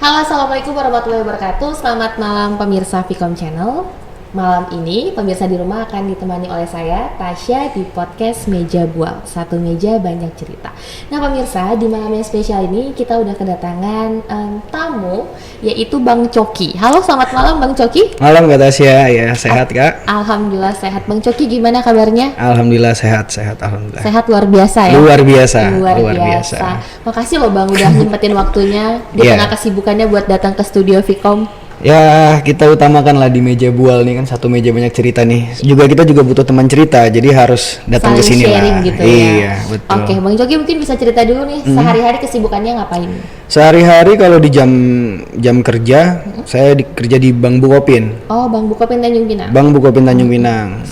Halo, assalamualaikum warahmatullahi wabarakatuh. Selamat malam pemirsa Vkom Channel. Malam ini pemirsa di rumah akan ditemani oleh saya, Tasya, di podcast Meja Bual. Satu meja banyak cerita. Nah pemirsa, di malam yang spesial ini kita udah kedatangan tamu, yaitu Bang Coki. Halo, selamat malam Bang Coki. Malam Kak Tasya, ya sehat Kak? Alhamdulillah sehat. Bang Coki gimana kabarnya? Alhamdulillah sehat, alhamdulillah. Sehat luar biasa ya? Luar biasa. Makasih loh Bang udah nyempetin waktunya di tengah kesibukannya buat datang ke studio Vkom. Ya kita utamakan lah di Meja Bual nih kan, satu meja banyak cerita nih. Kita juga butuh teman cerita, jadi harus datang ke sini lah. Gitu iya, ya. betul. Oke, Bang Coki mungkin bisa cerita dulu nih sehari-hari kesibukannya ngapain? Sehari-hari kalau di jam kerja, saya kerja di Bank Bukopin. Oh, Bank Bukopin Tanjung Pinang. Bank Bukopin Tanjung Pinang.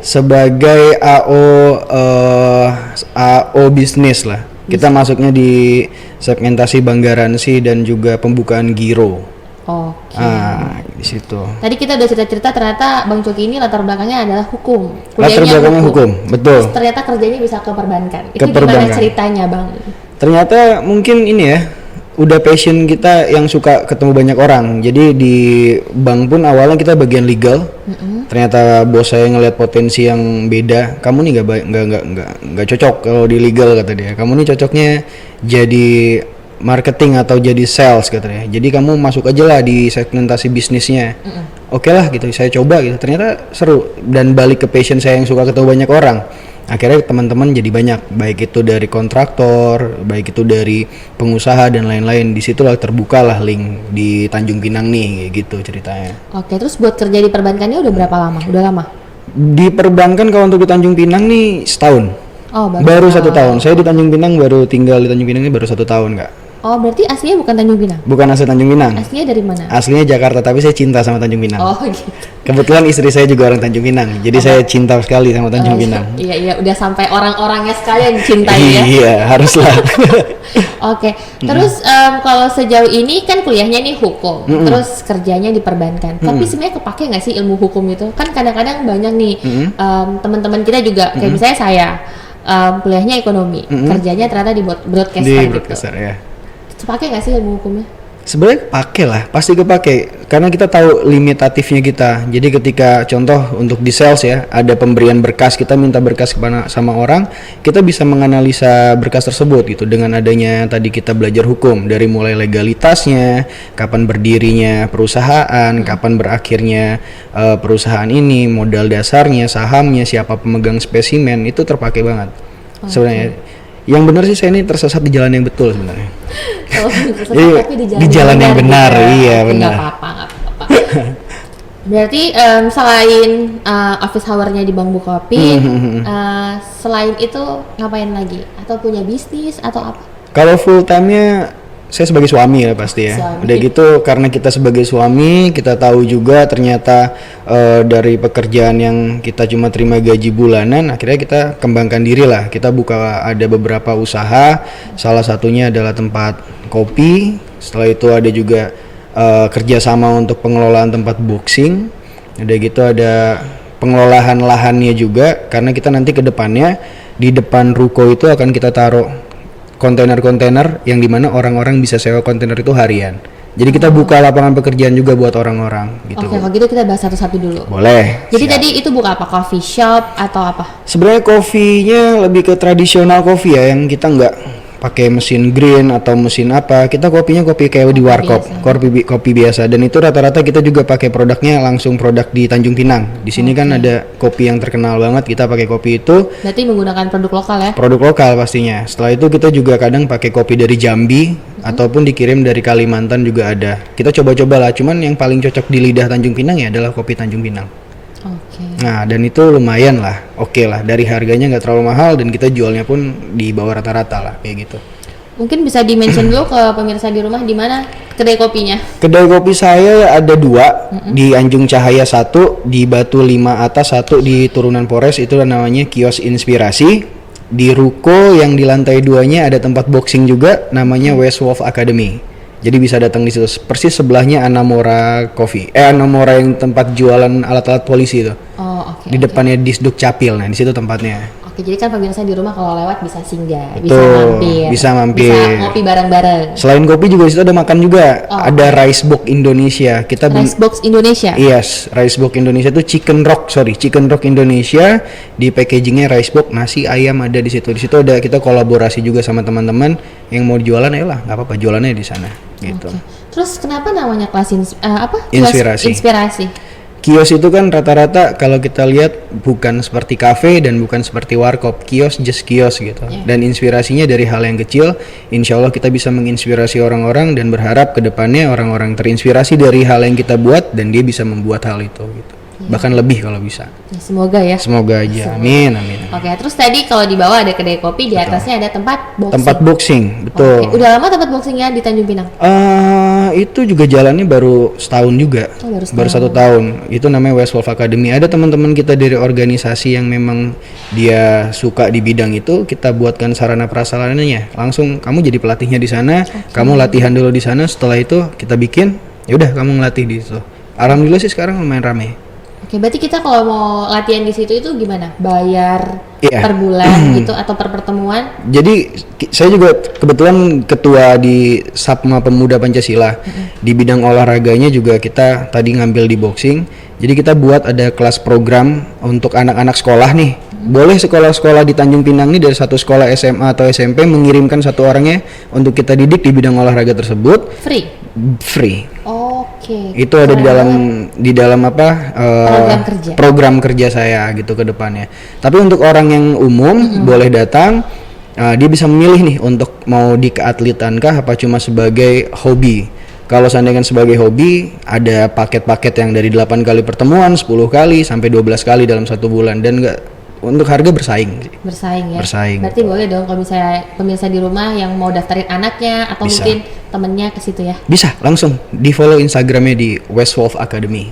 Sebagai AO bisnis lah. Kita masuknya di segmentasi bank garansi dan juga pembukaan giro. Oke. Di situ. Tadi kita udah cerita-cerita ternyata Bang Coki ini latar belakangnya adalah hukum. Latar belakangnya hukum, betul. Terus ternyata kerjanya bisa ke perbankan. Itu perbankan. Gimana ceritanya, Bang? Ternyata mungkin ini ya, udah passion kita yang suka ketemu banyak orang. Jadi di bank pun awalnya kita bagian legal. Ternyata bos saya ngelihat potensi yang beda. Kamu nih nggak cocok kalau di legal kata dia. Kamu nih cocoknya jadi marketing atau jadi sales katanya. Jadi kamu masuk aja lah di segmentasi bisnisnya. Oke lah gitu, saya coba gitu. Ternyata seru dan balik ke passion saya yang suka ketemu banyak orang. Akhirnya teman-teman jadi banyak, baik itu dari kontraktor, baik itu dari pengusaha dan lain-lain. Disitulah terbukalah link di Tanjung Pinang nih, kayak gitu ceritanya. Oke, terus buat kerja di perbankannya udah berapa lama? Udah lama? Di perbankan kalau untuk di Tanjung Pinang nih setahun. Oh, baru 1 tahun. Saya di Tanjung Pinang baru tinggal di Tanjung Pinang ini baru 1 tahun Kak. Oh, berarti aslinya bukan Tanjung Pinang? Bukan asli Tanjung Pinang. Aslinya dari mana? Aslinya Jakarta, tapi saya cinta sama Tanjung Pinang. Oh gitu. Kebetulan istri saya juga orang Tanjung Pinang, jadi saya cinta sekali sama Tanjung Pinang. Iya, udah sampai orang-orangnya sekalian cintai ya. Iya, haruslah. Oke, terus kalau sejauh ini kan kuliahnya nih hukum, terus kerjanya di perbankan. Tapi sebenarnya kepake nggak sih ilmu hukum itu? Kan kadang-kadang banyak nih teman-teman kita juga, kayak misalnya saya kuliahnya ekonomi, kerjanya ternyata di broadcaster Di gitu. broadcaster ya. Pakai nggak sih ilmu hukumnya? Sebenarnya pakai lah, pasti kepake karena kita tahu limitatifnya kita. Jadi ketika contoh untuk di sales ya, ada pemberian berkas, kita minta berkas kepada sama orang, kita bisa menganalisa berkas tersebut gitu dengan adanya tadi kita belajar hukum dari mulai legalitasnya, kapan berdirinya perusahaan, kapan berakhirnya perusahaan ini, modal dasarnya, sahamnya, siapa pemegang spesimen, itu terpakai banget. Sebenarnya yang benar sih saya ini tersesat di jalan yang betul sebenarnya. Oh, tapi di jalan yang benar, iya benar. Nggak apa-apa. Berarti selain office hour-nya di Bank Bukopin, selain itu ngapain lagi? Atau punya bisnis atau apa? Kalau full time-nya saya sebagai suami ya pasti ya. Udah gitu karena kita sebagai suami kita tahu juga ternyata dari pekerjaan yang kita cuma terima gaji bulanan, akhirnya kita kembangkan diri lah. Kita buka ada beberapa usaha, salah satunya adalah tempat kopi. Setelah itu ada juga kerjasama untuk pengelolaan tempat boxing. Udah gitu ada pengelolaan lahannya juga karena kita nanti ke depannya di depan ruko itu akan kita taruh kontainer-kontainer yang dimana orang-orang bisa sewa kontainer itu harian. Jadi kita buka lapangan pekerjaan juga buat orang-orang gitu. Oke, kalau gitu kita bahas satu-satu dulu. Boleh. Jadi tadi itu buka apa? Coffee shop atau apa? Sebenarnya kopinya lebih ke tradisional kopi ya, yang kita nggak pakai mesin green atau mesin apa. Kita kopinya kopi kayak di warkop, kopi biasa. Dan itu rata-rata kita juga pakai produknya langsung produk di Tanjung Pinang. Di sini kan ada kopi yang terkenal banget, kita pakai kopi itu. Berarti menggunakan produk lokal ya? Produk lokal pastinya. Setelah itu kita juga kadang pakai kopi dari Jambi ataupun dikirim dari Kalimantan juga ada. Kita coba-coba lah. Cuman yang paling cocok di lidah Tanjung Pinang ya adalah kopi Tanjung Pinang. Nah, dan itu lumayan lah, oke lah. Dari harganya nggak terlalu mahal dan kita jualnya pun di bawah rata-rata lah, kayak gitu. Mungkin bisa di-mention dulu ke pemirsa di rumah di mana kedai kopinya? Kedai kopi saya ada 2, di Anjung Cahaya 1, di Batu 5 atas 1 di Turunan Polres, itu namanya Kios Inspirasi. Di ruko yang di lantai 2-nya ada tempat boxing juga, namanya West Wolf Academy. Jadi bisa datang di situ. Persis sebelahnya Anamora Coffee. Anamora yang tempat jualan alat-alat polisi itu. Oh, oke. Di depannya Disduk Capil. Nah, di situ tempatnya. Oke, jadi kan pemirsa di rumah kalau lewat bisa singgah, Betul, bisa mampir. bisa ngopi bareng-bareng. Selain kopi juga di situ ada makan juga. Oh, Ada Rice Box Indonesia. Rice Box Indonesia. Yes, Rice Box Indonesia itu Chicken Rock Indonesia. Di packagingnya Rice Box, nasi ayam ada di situ. Di situ ada kita kolaborasi juga sama teman-teman yang mau jualan, ya lah, nggak apa-apa jualannya di sana. Gitu. Oke. Terus kenapa namanya kelas Inspirasi. Inspirasi. Kios itu kan rata-rata kalau kita lihat bukan seperti kafe dan bukan seperti warkop. Kios just kios gitu. Yeah. Dan inspirasinya dari hal yang kecil. Insya Allah kita bisa menginspirasi orang-orang dan berharap ke depannya orang-orang terinspirasi dari hal yang kita buat dan dia bisa membuat hal itu gitu. Bahkan lebih kalau bisa. Ya, semoga ya. Semoga aja. Amin, amin. Oke, terus tadi kalau di bawah ada kedai kopi, di atasnya ada tempat boxing. Tempat boxing, betul. Oke. Udah lama tempat boxingnya di Tanjung Pinang? Itu juga jalannya baru setahun juga. Oh, baru 1 tahun. Itu namanya Westwolf Academy. Ada teman-teman kita dari organisasi yang memang dia suka di bidang itu, kita buatkan sarana prasarananya. Langsung kamu jadi pelatihnya di sana, kamu latihan dulu di sana. Setelah itu kita bikin, ya udah kamu ngelatih di situ. Alhamdulillah sih sekarang lumayan rame. Oke, berarti kita kalau mau latihan di situ itu gimana? Bayar Iya. per bulan gitu atau per pertemuan? Jadi saya juga kebetulan ketua di Sapma Pemuda Pancasila. Di bidang olahraganya juga kita tadi ngambil di boxing. Jadi kita buat ada kelas program untuk anak-anak sekolah nih. Boleh sekolah-sekolah di Tanjung Pinang nih dari satu sekolah SMA atau SMP mengirimkan satu orangnya untuk kita didik di bidang olahraga tersebut. Free. Oke. Itu ada di dalam program kerja saya gitu ke depannya. Tapi untuk orang yang umum boleh datang, dia bisa memilih nih untuk mau di keatletan kah apa cuma sebagai hobi. Kalau seandainya sebagai hobi, ada paket-paket yang dari 8 kali pertemuan, 10 kali sampai 12 kali dalam 1 bulan dan untuk harga bersaing sih. Bersaing ya. Bersaing. Berarti boleh dong kalau misalnya pemirsa di rumah yang mau daftarin anaknya atau Bisa. mungkin temennya ke situ ya. Bisa langsung di follow Instagramnya di Westwolf Academy.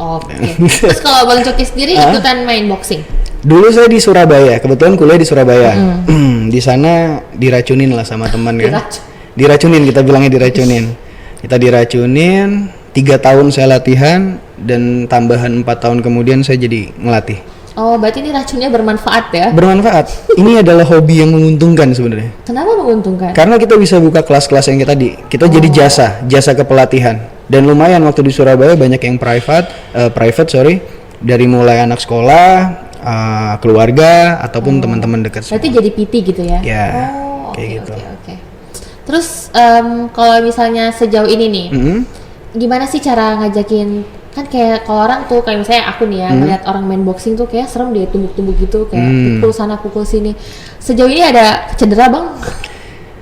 Oke. Terus kalau Bang Coki sendiri ikutan main boxing? Dulu saya di Surabaya, kebetulan kuliah di Surabaya. Di sana diracunin lah sama teman kan. Diracunin, kita bilangnya diracunin. Kita diracunin, 3 tahun saya latihan dan tambahan 4 tahun kemudian saya jadi ngelatih. Oh, berarti ini racunnya bermanfaat ya? Bermanfaat. Ini adalah hobi yang menguntungkan sebenarnya. Kenapa menguntungkan? Karena kita bisa buka kelas-kelas yang kita jadi jasa kepelatihan. Dan lumayan waktu di Surabaya banyak yang private dari mulai anak sekolah, keluarga ataupun teman-teman dekat. Berarti jadi PT gitu ya? Ya, Oh, kayak gitu. Oke. Terus kalau misalnya sejauh ini nih, gimana sih cara ngajakin? Kan kayak kalau orang tuh kayak misalnya aku nih ya ngeliat orang main boxing tuh kayak serem dia tumbuk-tumbuk gitu kayak pukul sana pukul sini. Sejauh ini ada cedera Bang?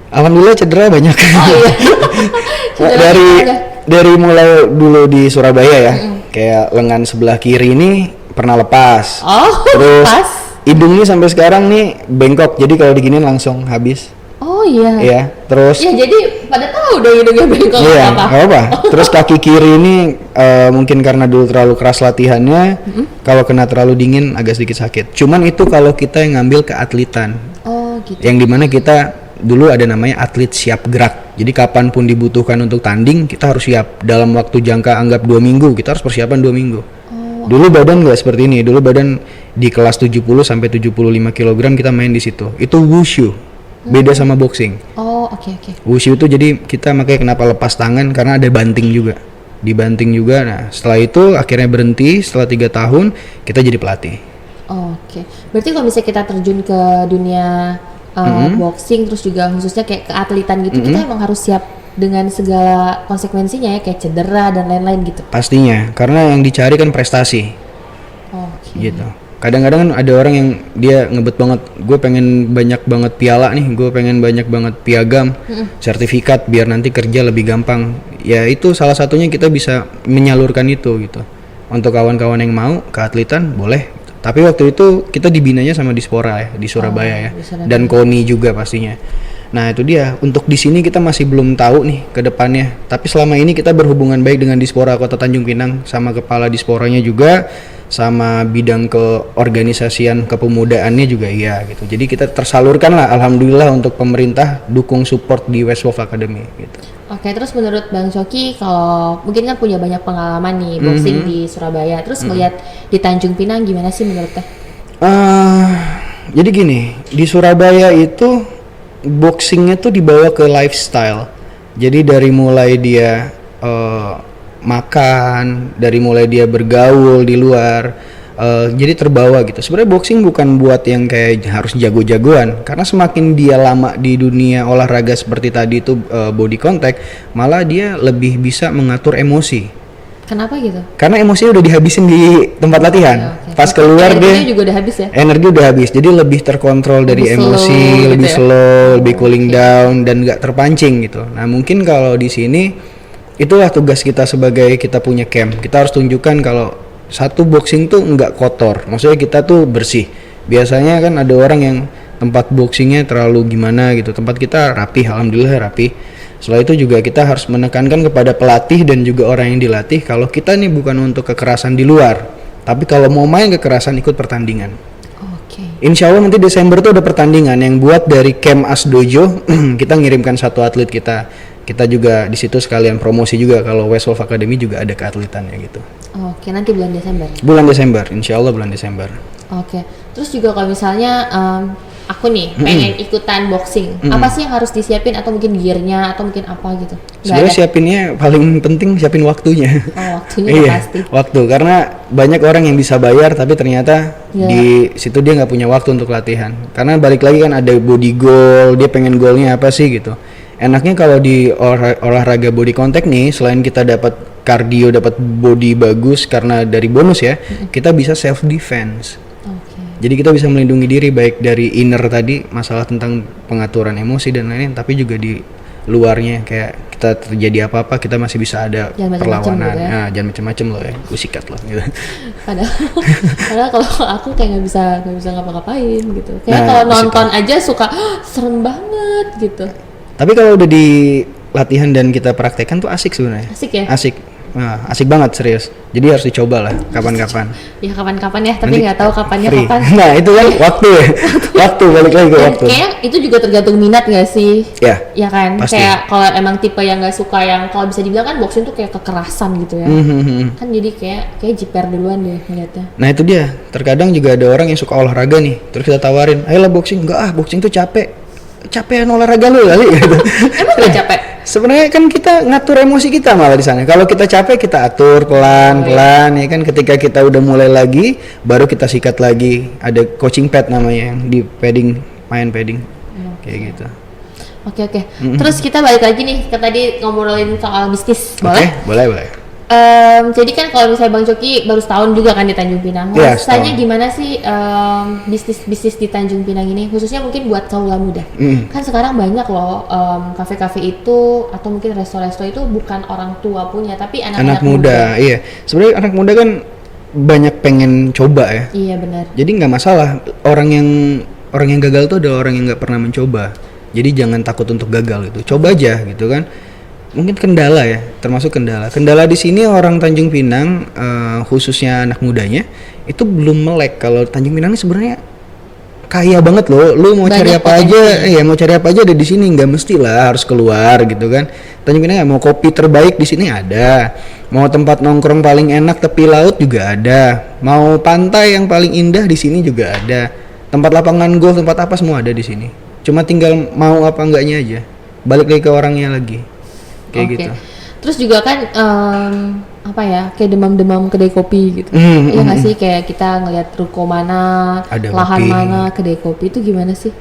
Alhamdulillah cedera banyak. Oh iya. dari mulai dulu di Surabaya ya, kayak lengan sebelah kiri ini pernah lepas. Oh, terus lepas. Hidung nih sampai sekarang nih bengkok. Jadi kalau diginiin langsung habis. Oh iya. Iya, terus. Ya jadi pada tahu dong hidungnya bengkok Iya, apa. nggak apa. Terus kaki kiri ini mungkin karena dulu terlalu keras latihannya, kalau kena terlalu dingin agak sedikit sakit. Cuman itu kalau kita yang ngambil keatletan. Oh gitu. Yang dimana kita dulu ada namanya atlet siap gerak. Jadi kapanpun dibutuhkan untuk tanding kita harus siap. Dalam waktu jangka anggap 2 minggu kita harus persiapan 2 minggu. Dulu badan nggak seperti ini. Dulu badan di kelas 70 sampai 75 kg kita main di situ. Itu wushu. Beda sama boxing. Oh oke. Wushu itu jadi kita makanya kenapa lepas tangan karena ada banting juga. Dibanting juga. Nah setelah itu akhirnya berhenti setelah 3 tahun kita jadi pelatih. Oke. Berarti kalau misalnya kita terjun ke dunia boxing terus juga khususnya kayak keatletan gitu, kita emang harus siap dengan segala konsekuensinya ya kayak cedera dan lain-lain gitu. Pastinya karena yang dicari kan prestasi. Oke. Gitu. Kadang-kadang kan ada orang yang dia ngebet banget, gue pengen banyak banget piala nih, gue pengen banyak banget piagam, sertifikat biar nanti kerja lebih gampang. Ya itu salah satunya kita bisa menyalurkan itu gitu. Untuk kawan-kawan yang mau keatletan boleh. Tapi waktu itu kita dibinanya sama Dispora ya, di Surabaya ya, dan KONI juga pastinya. Nah itu dia, untuk di sini kita masih belum tahu nih ke depannya. Tapi selama ini kita berhubungan baik dengan Dispora Kota Tanjung Pinang, sama kepala Disporanya juga, sama bidang keorganisasian kepemudaannya juga iya gitu. Jadi kita tersalurkan lah, alhamdulillah untuk pemerintah dukung support di Westwolf Academy gitu. Oke, terus menurut Bang Coki kalau mungkin kan punya banyak pengalaman nih boxing di Surabaya, terus melihat di Tanjung Pinang gimana sih menurut teh? Jadi gini, di Surabaya itu boxingnya tuh dibawa ke lifestyle. Jadi dari mulai dia makan, dari mulai dia bergaul di luar, jadi terbawa gitu. Sebenarnya boxing bukan buat yang kayak harus jago-jagoan, karena semakin dia lama di dunia olahraga seperti tadi itu body contact, malah dia lebih bisa mengatur emosi. Kenapa gitu? Karena emosinya udah dihabisin di tempat latihan. Oke. Pas keluar Energinya dia juga udah habis ya? energi udah habis, jadi lebih terkontrol dari Lebih emosi, slow gitu lebih ya? slow, lebih cooling Oke. down dan nggak terpancing gitu. Nah mungkin kalau di sini itulah tugas kita sebagai kita punya camp. Kita harus tunjukkan kalau satu boxing tuh nggak kotor, maksudnya kita tuh bersih. Biasanya kan ada orang yang tempat boxingnya terlalu gimana gitu, tempat kita rapi, alhamdulillah rapi. Setelah itu juga kita harus menekankan kepada pelatih dan juga orang yang dilatih kalau kita nih bukan untuk kekerasan di luar, tapi kalau mau main kekerasan ikut pertandingan. Oke. Insya Allah nanti Desember tuh ada pertandingan yang buat dari Camp As Dojo. Kita ngirimkan satu atlet kita. Kita juga di situ sekalian promosi juga kalau Westwolf Academy juga ada keatletannya gitu. Oke, nanti bulan Desember. Bulan Desember, insya Allah bulan Desember. Oke. Terus juga kalau misalnya aku nih pengen ikutan boxing, apa sih yang harus disiapin atau mungkin gearnya atau mungkin apa gitu? Nggak Sebenarnya ada? siapinnya paling penting siapin waktunya. Oh, waktunya udah Iya, pasti. waktu, karena banyak orang yang bisa bayar tapi ternyata Ya. di situ dia nggak punya waktu untuk latihan. Karena balik lagi kan ada body goal, dia pengen goalnya apa sih gitu. Enaknya kalau di olahraga body contact nih, selain kita dapat cardio, dapat body bagus karena dari bonus ya, kita bisa self defense. Oke. Jadi kita bisa melindungi diri baik dari inner tadi, masalah tentang pengaturan emosi dan lain-lain, tapi juga di luarnya kayak kita terjadi apa-apa kita masih bisa ada Jangan macem-macem perlawanan. gitu ya. Nah, jangan macam-macam loh ya, gue sikat loh gitu. Padahal kalau aku kayak nggak bisa ngapa-ngapain gitu. Kayak Nah, kalau di situ. nonton aja suka serem banget gitu. Tapi kalau udah di latihan dan kita praktekkan tuh asik sebenarnya. Asik ya? Asik. Nah, asik banget serius. Jadi harus dicoba lah kapan-kapan. Ya kapan-kapan ya, tapi Nanti nggak tahu kapannya free. kapan. Nah, itu kan waktu ya. Waktu balik lagi ke Dan waktu. kayaknya itu juga tergantung minat nggak sih? Ya. Ya kan, Pasti. kayak kalau emang tipe yang nggak suka yang kalau bisa dibilang kan boxing tuh kayak kekerasan gitu ya. Kan jadi kayak jiper duluan deh ngeliatnya. Nah, itu dia. Terkadang juga ada orang yang suka olahraga nih. Terus kita tawarin, "Ayolah boxing." Enggak ah, boxing tuh capek. Capean olahraga lu kali gitu. Emang nggak capek? Sebenarnya kan kita ngatur emosi kita malah di sana. Kalau kita capek kita atur pelan-pelan ya kan. Ketika kita udah mulai lagi, baru kita sikat lagi. Ada coaching pad namanya yang di padding, main padding. Kayak gitu. Oke. Terus kita balik lagi nih ke tadi ngobrolin soal bisnis, Oke, boleh? boleh. Jadi kan kalau misalnya Bang Coki baru setahun juga kan di Tanjung Pinang. Iya, Rasanya setahun. gimana sih bisnis di Tanjung Pinang ini, khususnya mungkin buat kaula muda? Kan sekarang banyak loh kafe-kafe itu atau mungkin resto-resto itu bukan orang tua punya, tapi Anak anak-anak muda, iya. Sebenarnya anak muda kan banyak pengen coba ya. Iya benar. Jadi nggak masalah. Orang yang gagal tuh ada orang yang nggak pernah mencoba. Jadi jangan takut untuk gagal gitu. Coba aja gitu kan. Mungkin kendala ya, termasuk kendala. Kendala di sini orang Tanjung Pinang, khususnya anak mudanya, itu belum melek. Kalau Tanjung Pinang ini sebenarnya kaya banget loh. Lu mau Banyak cari apa potensi. aja, mau cari apa aja ada di sini. Nggak mesti lah harus keluar gitu kan. Tanjung Pinang mau kopi terbaik di sini ada. Mau tempat nongkrong paling enak tepi laut juga ada. Mau pantai yang paling indah di sini juga ada. Tempat lapangan golf, tempat apa semua ada di sini. Cuma tinggal mau apa enggaknya aja. Balik lagi ke orangnya lagi. Kayak Oke. gitu. Terus juga kan apa ya, kayak demam-demam kedai kopi gitu. Iya nggak sih, kayak kita ngelihat ruko mana, Ada lahan kopi. mana, kedai kopi itu gimana sih?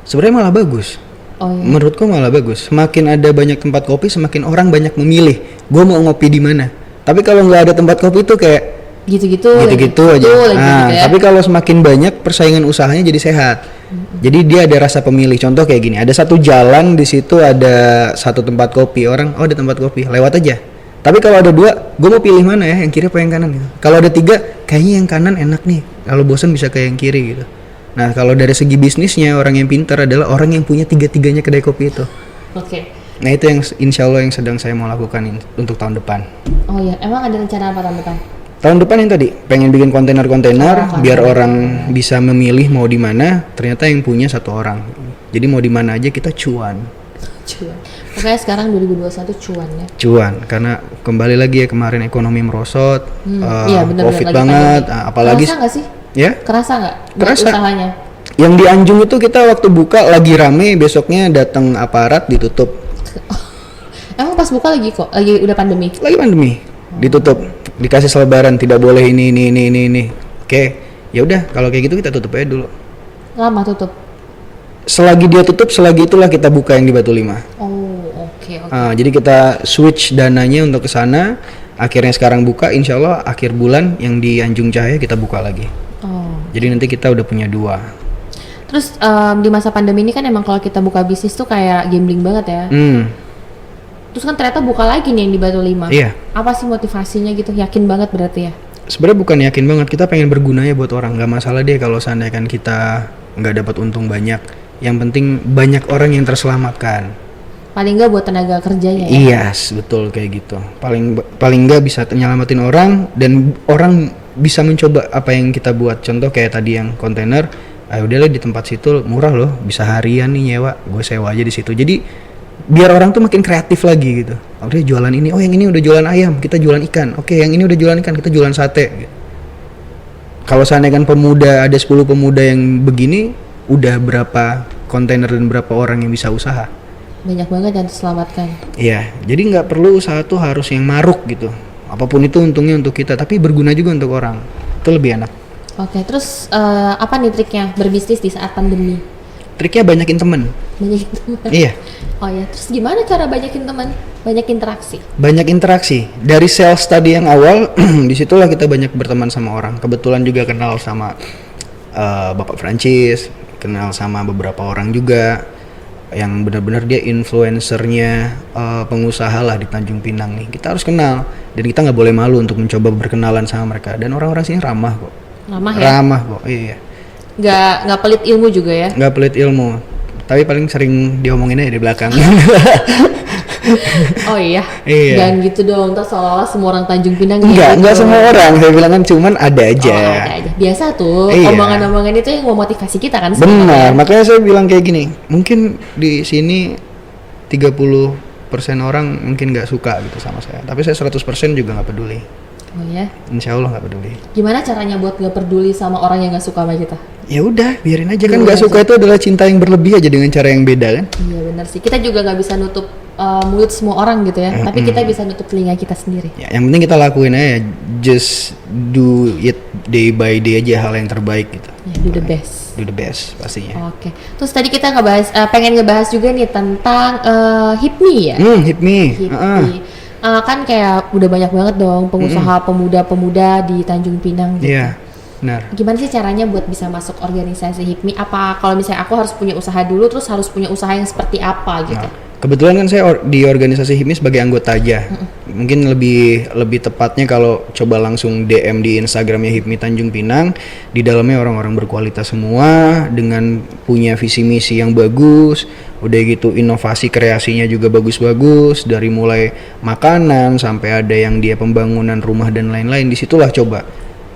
Sebenarnya malah bagus. Oh iya. Menurutku malah bagus. Semakin ada banyak tempat kopi, semakin orang banyak memilih. Gue mau ngopi di mana. Tapi kalau nggak ada tempat kopi tuh kayak Gitu-gitu gitu-gitu aja. lagi Nah, gitu ya. tapi kalau semakin banyak persaingan usahanya jadi sehat. Jadi dia ada rasa pemilih. Contoh kayak gini, ada satu jalan di situ ada satu tempat kopi. Orang, oh ada tempat kopi, lewat aja. Tapi kalau ada dua, gue mau pilih mana ya, yang kiri apa yang kanan gitu. Kalau ada tiga, kayaknya yang kanan enak nih. Kalau bosan bisa ke yang kiri gitu. Nah, kalau dari segi bisnisnya, orang yang pintar adalah orang yang punya tiga-tiganya kedai kopi itu. Oke. Nah, itu yang insya Allah yang sedang saya mau lakukan untuk tahun depan. Oh iya, emang ada rencana apa tahun depan? Tahun depan yang tadi pengen bikin kontainer-kontainer Oh, biar kontainer. orang bisa memilih mau di mana. Ternyata yang punya satu orang. Jadi mau di mana aja kita cuan. Cuan. Pokoknya sekarang 2021 cuan ya. Cuan karena kembali lagi ya kemarin ekonomi merosot, Iya benar-benar Covid lagi banget, pandemi. apalagi Kerasa nggak sih? ya Kerasa nggak buat Kerasa. usahanya? Yang di Anjung itu kita waktu buka lagi rame, besoknya datang aparat ditutup. Emang pas buka lagi kok, lagi udah pandemi? Lagi pandemi, ditutup, dikasih selebaran tidak boleh ini. Oke, ya udah kalau kayak gitu kita tutup aja dulu. Lama tutup? Selagi dia tutup, selagi itulah kita buka yang di Batu Lima. Oh, oke. Jadi kita switch dananya untuk ke sana. Akhirnya sekarang buka, insya Allah akhir bulan yang di Anjung Cahaya kita buka lagi. Oh. Jadi nanti kita udah punya 2. Terus di masa pandemi ini kan emang kalau kita buka bisnis tuh kayak gambling banget ya. Terus kan ternyata buka lagi nih yang di Batu Lima. Iya. Apa sih motivasinya gitu? Yakin banget berarti ya? Sebenarnya bukan yakin banget, kita pengen berguna ya buat orang. Nggak masalah deh kalau seandainya kan kita nggak dapat untung banyak. Yang penting banyak orang yang terselamatkan. Paling nggak buat tenaga kerjanya ya? Yes, betul kayak gitu. Paling nggak bisa nyelamatin orang dan orang bisa mencoba apa yang kita buat. Contoh kayak tadi yang kontainer. Udahlah di tempat situ murah loh, bisa harian nih nyewa, gue sewa aja di situ. Jadi biar orang tuh makin kreatif lagi gitu. Udah jualan ini, yang ini udah jualan ayam, kita jualan ikan. Oke, yang ini udah jualan ikan, kita jualan sate. Gitu. Kalau seandainya kan pemuda, ada 10 pemuda yang begini, udah berapa kontainer dan berapa orang yang bisa usaha? Banyak banget yang terselamatkan. Iya, jadi nggak perlu usaha tuh harus yang maruk gitu. Apapun itu untungnya untuk kita, tapi berguna juga untuk orang. Itu lebih enak. Oke, terus apa nih triknya berbisnis di saat pandemi? Triknya banyakin temen. Banyakin teman. Iya. Oh ya, terus gimana cara banyakin teman? Banyak interaksi. Banyak interaksi. Dari sales tadi yang awal, disitulah kita banyak berteman sama orang. Kebetulan juga kenal sama Bapak Francis, kenal sama beberapa orang juga yang benar-benar dia influencernya pengusaha lah di Tanjung Pinang nih. Kita harus kenal dan kita nggak boleh malu untuk mencoba berkenalan sama mereka. Dan orang-orang sini ramah kok. Ramah ya? Ramah kok, iya. Nggak pelit ilmu juga ya? Nggak pelit ilmu, tapi paling sering diomongin aja di belakang. Oh iya? Iya. Jangan gitu dong, ntar seolah-olah semua orang Tanjung Pinang Enggak semua orang, saya bilang kan cuman ada aja. Oh, ada aja. Biasa tuh, Iya. omongan-omongan itu yang memotivasi kita kan Benar, sebenarnya. makanya saya bilang kayak gini, mungkin di sini 30% orang mungkin nggak suka gitu sama saya, tapi saya 100% juga nggak peduli. Oh ya? Insya Allah nggak peduli. Gimana caranya buat nggak peduli sama orang yang nggak suka sama kita? Ya udah, biarin aja kan. Biarin Nggak aja. suka itu adalah cinta yang berlebih aja dengan cara yang beda kan. Iya benar sih, kita juga nggak bisa nutup mulut semua orang gitu ya, tapi kita bisa nutup telinga kita sendiri. Ya, yang penting kita lakuin aja, just do it day by day aja, hal yang terbaik gitu. Ya, do the best. Do the best pastinya. Oke, terus tadi kita pengen ngebahas juga nih tentang HIPMI ya. HIPMI. HIPMI. Kan kayak udah banyak banget dong pengusaha pemuda-pemuda di Tanjung Pinang gitu. Iya, benar. Gimana sih caranya buat bisa masuk organisasi HIPMI? Apa kalau misalnya aku harus punya usaha dulu, terus harus punya usaha yang seperti apa gitu? Nah, kebetulan kan saya di organisasi HIPMI sebagai anggota aja. Mungkin lebih tepatnya kalau coba langsung DM di Instagramnya HIPMI Tanjung Pinang. Di dalamnya orang-orang berkualitas semua dengan punya visi misi yang bagus. Udah gitu inovasi kreasinya juga bagus-bagus, dari mulai makanan sampai ada yang dia pembangunan rumah dan lain-lain. Disitulah coba.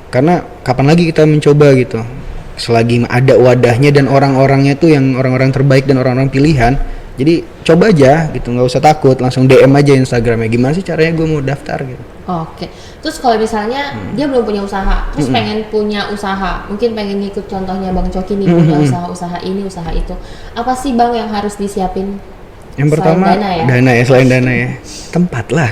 Karena kapan lagi kita mencoba gitu? Selagi ada wadahnya dan orang-orangnya tuh yang orang-orang terbaik dan orang-orang pilihan. Jadi coba aja gitu, nggak usah takut, langsung DM aja Instagramnya. Gimana sih caranya gue mau daftar gitu? Oke, terus kalau misalnya dia belum punya usaha, terus pengen punya usaha, mungkin pengen ngikut contohnya Bang Coki nih, punya usaha ini, usaha itu. Apa sih Bang yang harus disiapin? Yang pertama dana ya, selain dana ya, tempat lah.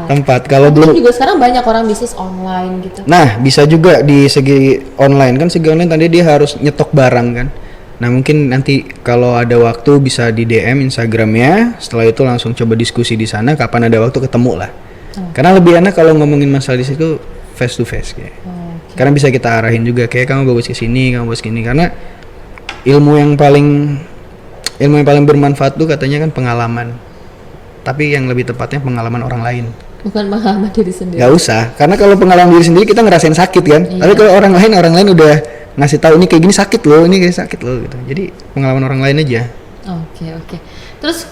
Tempat. Kalau belum juga sekarang banyak orang bisnis online gitu. Nah, bisa juga di segi online kan, segi online tadi dia harus nyetok barang kan. Nah, mungkin nanti kalau ada waktu bisa di DM Instagramnya, setelah itu langsung coba diskusi di sana, kapan ada waktu ketemu lah. Karena lebih enak kalau ngomongin masalah di situ face to face kayak. Karena bisa kita arahin juga, kayak kamu bagus ke sini, kamu bagus gini, karena ilmu yang paling bermanfaat tuh katanya kan pengalaman. Tapi yang lebih tepatnya pengalaman orang lain. Bukan pengalaman diri sendiri. Gak usah, karena kalau pengalaman diri sendiri kita ngerasain sakit kan. Iya. Tapi kalau orang lain udah ngasih tahu ini kayak gini sakit loh, ini kayak sakit loh gitu. Jadi pengalaman orang lain aja. Oke. Terus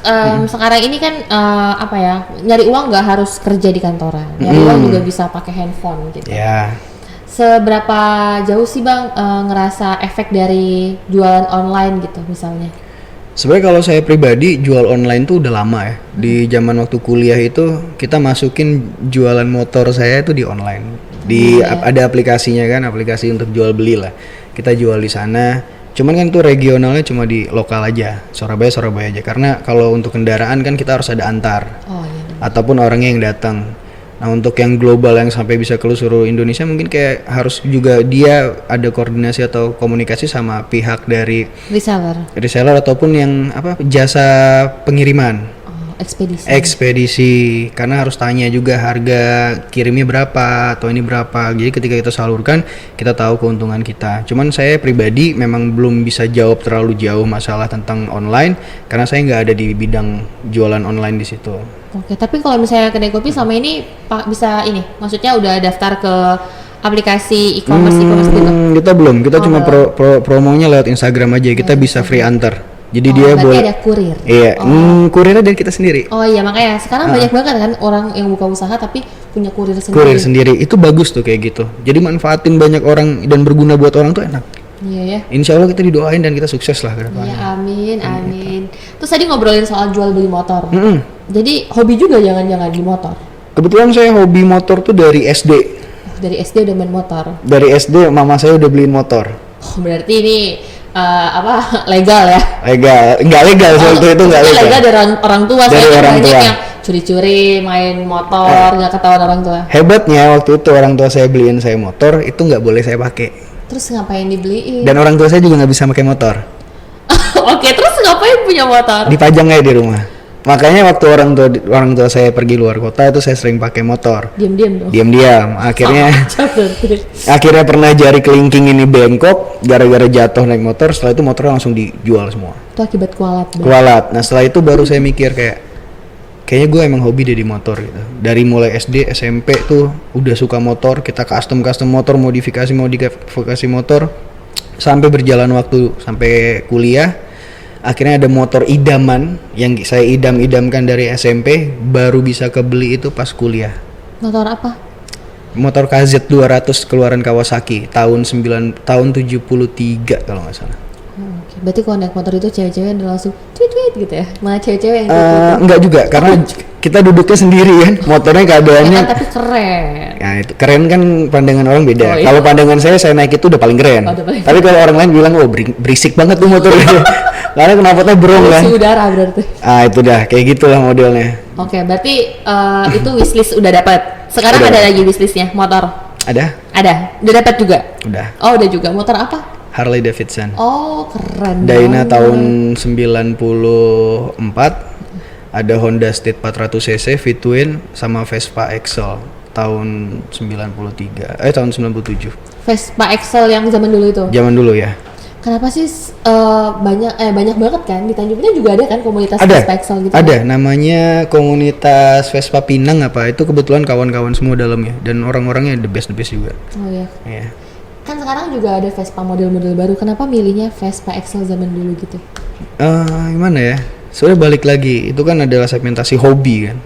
sekarang ini kan apa ya, nyari uang nggak harus kerja di kantoran, nyari uang juga bisa pakai handphone gitu. Ya. Seberapa jauh sih Bang ngerasa efek dari jualan online gitu misalnya? Sebenarnya kalau saya pribadi jual online tuh udah lama ya. Di zaman waktu kuliah itu kita masukin jualan motor saya itu di online. Ada aplikasinya kan, aplikasi untuk jual beli lah. Kita jual di sana. Cuman kan itu regionalnya cuma di lokal aja, Surabaya aja. Karena kalau untuk kendaraan kan kita harus ada antar, Oh iya. ataupun orangnya yang datang. Nah untuk yang global yang sampai bisa ke seluruh Indonesia mungkin kayak harus juga dia ada koordinasi atau komunikasi sama pihak dari reseller ataupun yang jasa pengiriman. Ekspedisi karena harus tanya juga harga kirimnya berapa atau ini berapa. Jadi ketika kita salurkan kita tahu keuntungan kita. Cuman saya pribadi memang belum bisa jawab terlalu jauh masalah tentang online karena saya nggak ada di bidang jualan online di situ. Oke, tapi kalau misalnya kedai kopi selama ini bisa ini, maksudnya udah daftar ke aplikasi e-commerce gitu? Kita belum, kita cuma promonya lewat Instagram aja. Kita bisa free antar. Jadi dia boleh ada kurir. Iya, kurirnya dari kita sendiri. Oh iya, makanya sekarang banyak banget kan orang yang buka usaha tapi punya kurir sendiri. Kurir sendiri itu bagus tuh kayak gitu. Jadi manfaatin banyak orang dan berguna buat orang tuh enak. Iya ya. Insya Allah kita didoain dan kita sukses lah ke depannya. Iya, amin. Terus tadi ngobrolin soal jual beli motor. Jadi hobi juga jangan-jangan di motor. Kebetulan saya hobi motor tuh dari SD. Dari SD udah main motor. Dari SD mama saya udah beliin motor. Oh, berarti ini legal ya? Legal, nggak legal waktu itu nggak legal. Legal dari orang tua. Dari orang banyak tua. yang curi-curi main motor nggak ketahuan orang tua. Hebatnya waktu itu orang tua saya beliin saya motor itu nggak boleh saya pakai. Terus ngapain dibeliin? Dan orang tua saya juga nggak bisa pakai motor. Oke, terus ngapain punya motor? Dipajang aja di rumah. Makanya waktu orang tua saya pergi luar kota itu saya sering pakai motor. Diam-diam dong. Diam-diam. Akhirnya pernah jari kelingking ini bengkok gara-gara jatuh naik motor. Setelah itu motornya langsung dijual semua. Itu akibat kualat. Kualat. Nah setelah itu baru saya mikir kayaknya gue emang hobi dari motor gitu. Dari mulai SD, SMP tuh udah suka motor. Kita custom motor, modifikasi motor. Sampai berjalan waktu sampai kuliah. Akhirnya ada motor idaman yang saya idam-idamkan dari SMP, baru bisa kebeli itu pas kuliah. Motor apa? Motor KZ 200 keluaran Kawasaki tahun 73 kalau nggak salah. Oke. Berarti kalau naik motor itu cewek-cewek udah langsung tweet gitu ya? Malah cewek-cewek yang enggak juga, karena kita duduknya sendiri kan, motornya keadaannya. Ya kan, tapi keren. Nah itu keren kan, pandangan orang beda. Oh, iya. Kalau pandangan saya naik itu udah paling keren. Tapi kalau orang lain bilang, berisik banget tuh motor itu. Karena knalpotnya brong kan. Polusi udara berarti. Itu dah, kayak gitulah modelnya. Oke, berarti itu wishlist udah dapat. Sekarang ada lagi wishlistnya motor? Ada. Udah dapat juga? Udah. Oh, udah juga. Motor apa? Harley Davidson. Oh, keren. Dyna tahun 94. Ada Honda Street 400cc V-twin sama Vespa Excel tahun 97. Vespa Excel yang zaman dulu itu. Zaman dulu ya. Kenapa sih banyak banget kan di Tanjung Pinang juga ada kan komunitas Vespa Excel gitu? Ada, namanya komunitas Vespa Pinang apa itu, kebetulan kawan-kawan semua dalamnya dan orang-orangnya the best juga. Oh iya. Iya. Kan sekarang juga ada Vespa model-model baru. Kenapa milihnya Vespa Excel zaman dulu gitu? Gimana ya? Soalnya balik lagi, itu kan adalah segmentasi hobi kan.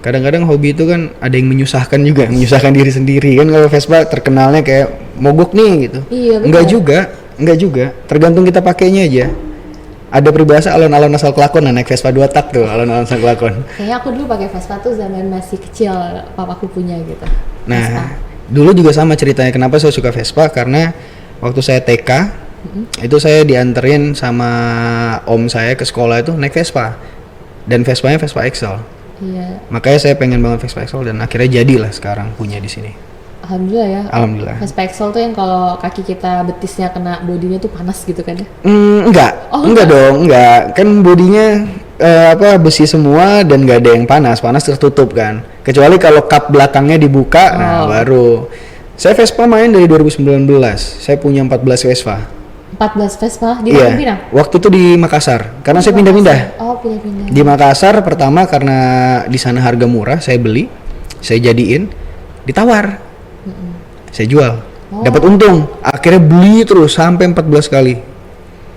Kadang-kadang hobi itu kan ada yang menyusahkan juga, menyusahkan diri sendiri kan. Kalau Vespa terkenalnya kayak mogok nih gitu. Iya, Enggak juga. Tergantung kita pakainya aja. Ada peribahasa alon-alon asal kelakon, naik Vespa 2 tak tuh, alon-alon asal kelakon. Kayaknya aku dulu pakai Vespa tuh zaman masih kecil, papaku punya gitu. Nah, Vespa. dulu juga sama ceritanya kenapa saya suka Vespa, karena waktu saya TK itu saya dianterin sama om saya ke sekolah itu naik Vespa, dan Vespanya Vespa Excel. Iya. Makanya saya pengen banget Vespa Excel dan akhirnya jadilah sekarang punya di sini. Alhamdulillah ya. Alhamdulillah. Vespa Excel tuh yang kalau kaki kita betisnya kena bodinya tuh panas gitu kan ya? Enggak dong, enggak. Kan bodinya besi semua dan nggak ada yang panas tertutup kan. Kecuali kalau kap belakangnya dibuka, nah baru. Saya Vespa main dari 2019. Saya punya 14 Vespa. 14 Vespa di Tanjung Pinang? Waktu itu di Makassar, karena saya pindah-pindah. Oh, pindah-pindah. Di Makassar pertama karena di sana harga murah, saya beli, saya jadiin, ditawar, saya jual, dapat untung. Akhirnya beli terus sampai 14 kali.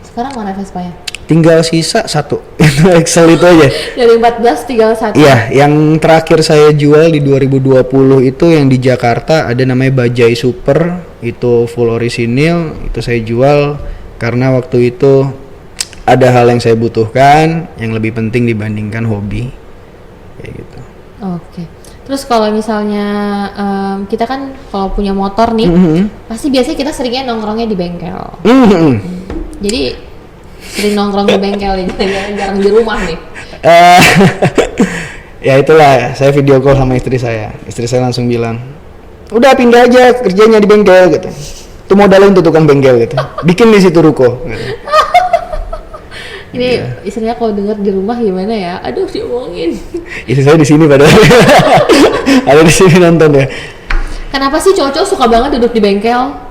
Sekarang mana Vespanya? Tinggal sisa 1, itu Excel itu aja. Dari 14 tinggal 1. Iya, yang terakhir saya jual di 2020 itu yang di Jakarta ada namanya Bajaj Super, itu full orisinil, itu saya jual karena waktu itu ada hal yang saya butuhkan yang lebih penting dibandingkan hobi, kayak gitu. Oke. Terus kalau misalnya kita kan kalau punya motor nih, pasti biasanya kita seringnya nongkrongnya di bengkel. Jadi sering nongkrong di bengkel nih, jarang di rumah nih. Eh, ya itulah, saya video call sama istri saya langsung bilang, udah pindah aja kerjanya di bengkel gitu. Itu modalnya untuk tukang bengkel gitu, bikin di situ ruko gitu. Ini istrinya kalau dengar di rumah gimana ya? Aduh, diomongin. Istri saya di sini padahal ada di sini nonton ya. Kenapa sih cowok-cowok suka banget duduk di bengkel?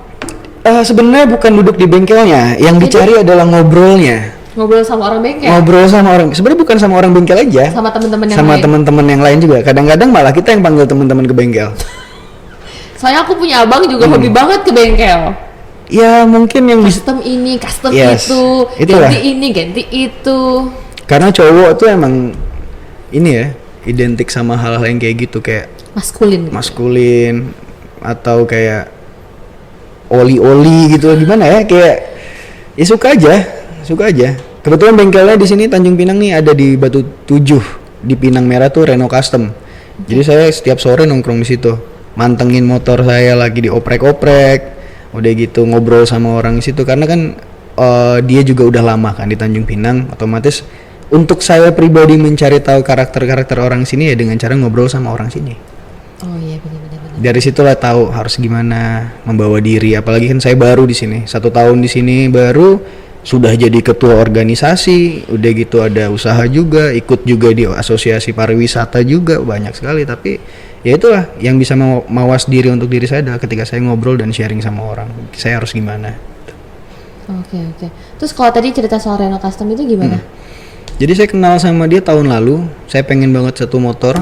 Sebenarnya bukan duduk di bengkelnya, yang dicari adalah ngobrolnya. Ngobrol sama orang bengkel? Ngobrol sama orang, sebenarnya bukan sama orang bengkel aja. Sama teman-teman yang sama lain? teman-teman yang lain juga. Kadang-kadang malah kita yang panggil teman-teman ke bengkel. Soalnya aku punya abang juga hobi banget ke bengkel. Ya mungkin yang Custom ini, custom Yes, itu, itulah. ganti ini, ganti itu. karena cowok tuh emang ini ya, identik sama hal-hal yang kayak gitu, kayak Maskulin gitu. maskulin atau kayak oli-oli gitu, gimana ya, kayak ya suka aja. Kebetulan bengkelnya di sini Tanjung Pinang nih ada di Batu 7 di Pinang Merah tuh Reno Custom. Jadi saya setiap sore nongkrong di situ, mantengin motor saya lagi dioprek-oprek, udah gitu ngobrol sama orang di situ karena kan dia juga udah lama kan di Tanjung Pinang, otomatis untuk saya pribadi mencari tahu karakter-karakter orang sini ya dengan cara ngobrol sama orang sini. Oh iya, benar-benar. Dari situlah tahu harus gimana membawa diri, apalagi kan saya baru di sini 1 tahun di sini, baru sudah jadi ketua organisasi, udah gitu ada usaha juga, ikut juga di asosiasi pariwisata juga, banyak sekali. Tapi ya itulah yang bisa mawas diri untuk diri saya adalah ketika saya ngobrol dan sharing sama orang, saya harus gimana. Oke. Terus kalau tadi cerita soal Reno Custom itu gimana? Jadi saya kenal sama dia tahun lalu, saya pengen banget satu motor.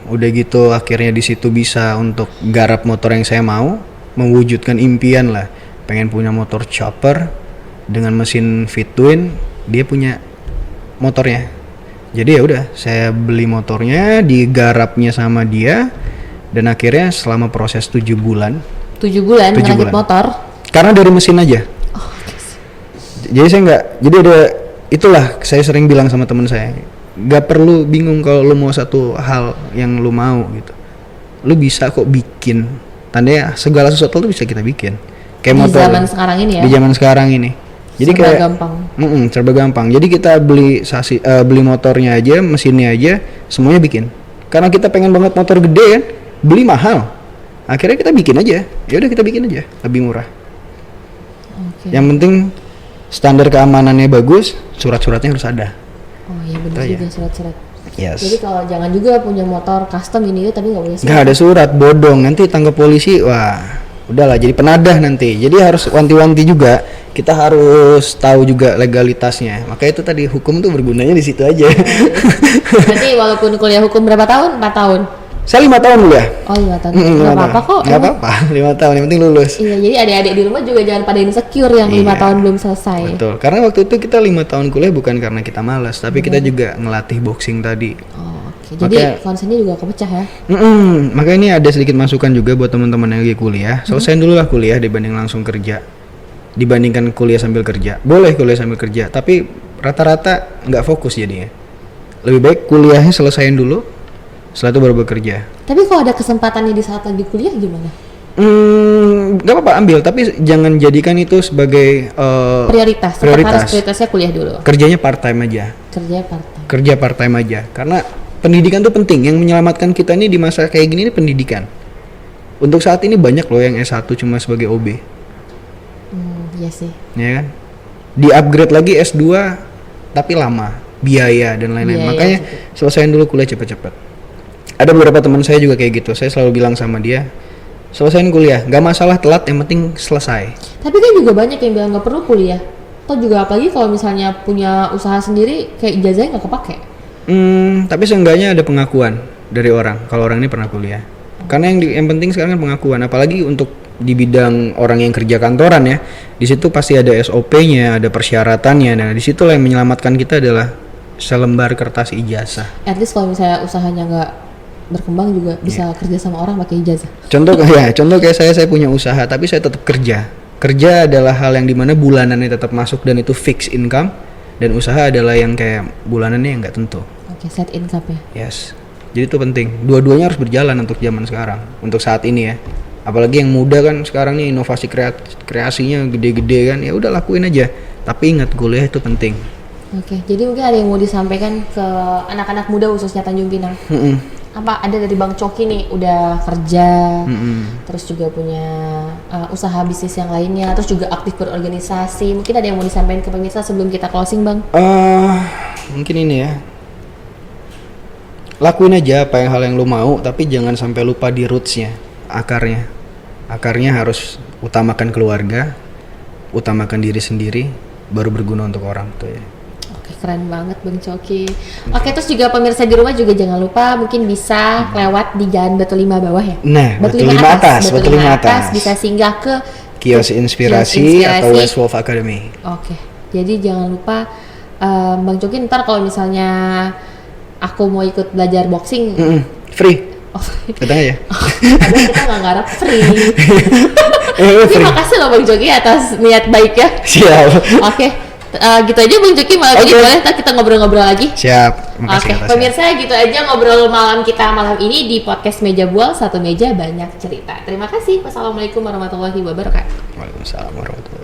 Udah gitu akhirnya di situ bisa untuk garap motor yang saya mau, mewujudkan impian lah, pengen punya motor chopper dengan mesin fit twin, dia punya motornya. Jadi ya udah, saya beli motornya, digarapnya sama dia, dan akhirnya selama proses 7 bulan. 7 bulan 7 ngerakit bulan. motor. Karena dari mesin aja. Oh, yes. Jadi saya nggak, jadi ada, itulah saya sering bilang sama teman saya, nggak perlu bingung kalau lu mau satu hal yang lu mau gitu, lu bisa kok bikin. Tandanya segala sesuatu tuh bisa kita bikin. Kayak Di motor zaman sekarang ini ya. di zaman sekarang ini. Jadi Serba kayak gampang. serba gampang. Jadi kita beli motornya aja, mesinnya aja, semuanya bikin. Karena kita pengen banget motor gede kan, beli mahal. Akhirnya kita bikin aja. Ya udah kita bikin aja, lebih murah. Oke. Yang penting standar keamanannya bagus, surat-suratnya harus ada. Oh iya, benar Itu juga aja. surat-surat. Yes. Jadi kalau jangan juga punya motor custom ini tapi nggak punya surat. Nggak ada surat, bodong, nanti tangkap polisi, wah udahlah jadi penadah nanti. Jadi harus wanti-wanti juga, kita harus tahu juga legalitasnya. Maka itu tadi hukum tuh bergunanya di situ aja. Berarti walaupun kuliah hukum berapa tahun? 4 tahun. Saya 5 tahun dulu ya. Oh 5 tahun. Nggak apa-apa kok. Nggak emang. apa-apa, 5 tahun yang penting lulus. Iya, jadi adik-adik di rumah juga jangan pada insecure yang 5 Iya. tahun belum selesai. Betul, karena waktu itu kita 5 tahun kuliah bukan karena kita malas, tapi kita juga ngelatih boxing tadi. Oh, oke. Jadi Makanya- konsennya juga kepecah ya. Makanya ini ada sedikit masukan juga buat teman-teman yang lagi kuliah. Selesaiin dulu lah kuliah dibanding langsung kerja. Dibandingkan kuliah sambil kerja. Boleh kuliah sambil kerja, tapi rata-rata nggak fokus jadinya. Lebih baik kuliahnya selesaiin dulu, setelah itu baru bekerja. Tapi kalau ada kesempatannya di saat lagi kuliah gimana? Nggak apa-apa ambil, tapi jangan jadikan itu sebagai Prioritas. Tetap prioritas. harus prioritasnya kuliah dulu. Kerjanya part time aja. Kerja part time. Kerja part time aja, karena pendidikan tuh penting. Yang menyelamatkan kita ini di masa kayak gini ini pendidikan. Untuk saat ini banyak loh yang S1 cuma sebagai OB, Iya sih. ya kan? Di upgrade lagi S2 tapi lama, biaya dan lain-lain. Biaya Makanya selesaiin dulu kuliah cepet-cepet. Ada beberapa teman saya juga kayak gitu. Saya selalu bilang sama dia, selesaiin kuliah, nggak masalah telat, yang penting selesai. Tapi kan juga banyak yang bilang nggak perlu kuliah. Atau juga apalagi kalau misalnya punya usaha sendiri kayak ijazahnya nggak kepake. Tapi seenggaknya ada pengakuan dari orang kalau orang ini pernah kuliah. Karena yang penting sekarang kan pengakuan, apalagi untuk di bidang orang yang kerja kantoran ya. Di situ pasti ada SOP-nya, ada persyaratannya. Nah, di situ yang menyelamatkan kita adalah selembar kertas ijazah. At least kalau misalnya usahanya nggak berkembang juga bisa kerja sama orang pakai ijazah. Contoh kayak saya punya usaha tapi saya tetap kerja. Kerja adalah hal yang dimana bulanannya tetap masuk dan itu fixed income, dan usaha adalah yang kayak bulanannya yang nggak tentu. Oke, set income ya. Yes. Jadi itu penting. Dua-duanya harus berjalan untuk zaman sekarang, untuk saat ini ya. Apalagi yang muda kan sekarang nih inovasi kreasinya gede-gede kan, ya udah lakuin aja. Tapi ingat kuliah itu penting. Oke, jadi mungkin ada yang mau disampaikan ke anak-anak muda khususnya Tanjung Pinang. Apa ada dari Bang Coki nih udah kerja, terus juga punya usaha bisnis yang lainnya, terus juga aktif berorganisasi. Mungkin ada yang mau disampaikan ke pemirsa sebelum kita closing, Bang? Mungkin ini ya. Lakuin aja apa hal yang lu mau, tapi jangan sampai lupa di rootsnya, akarnya. Akarnya harus utamakan keluarga, utamakan diri sendiri, baru berguna untuk orang tuh ya. Oke, keren banget Bang Coki. Oke, terus juga pemirsa di rumah juga jangan lupa mungkin bisa lewat di Jalan Batu 5 bawah ya. Nah, Batu 5 atas, Batu 5 atas bisa singgah ke Kios Inspirasi atau Westwolf Academy. Oke, jadi jangan lupa Bang Coki ntar kalau misalnya aku mau ikut belajar boxing, free. Datang aja. Padahal kita nggak ngarep free. Free. Terima kasih loh Bang Coki atas niat baiknya. Siap. Oke, gitu aja Bang Coki malam ini, boleh ntar kita ngobrol-ngobrol lagi. Siap. Oke, pemirsa gitu aja ngobrol malam kita malam ini di podcast Meja Bual, satu meja banyak cerita. Terima kasih. Wassalamualaikum warahmatullahi wabarakatuh. Waalaikumsalam warahmatullahi wabarakatuh.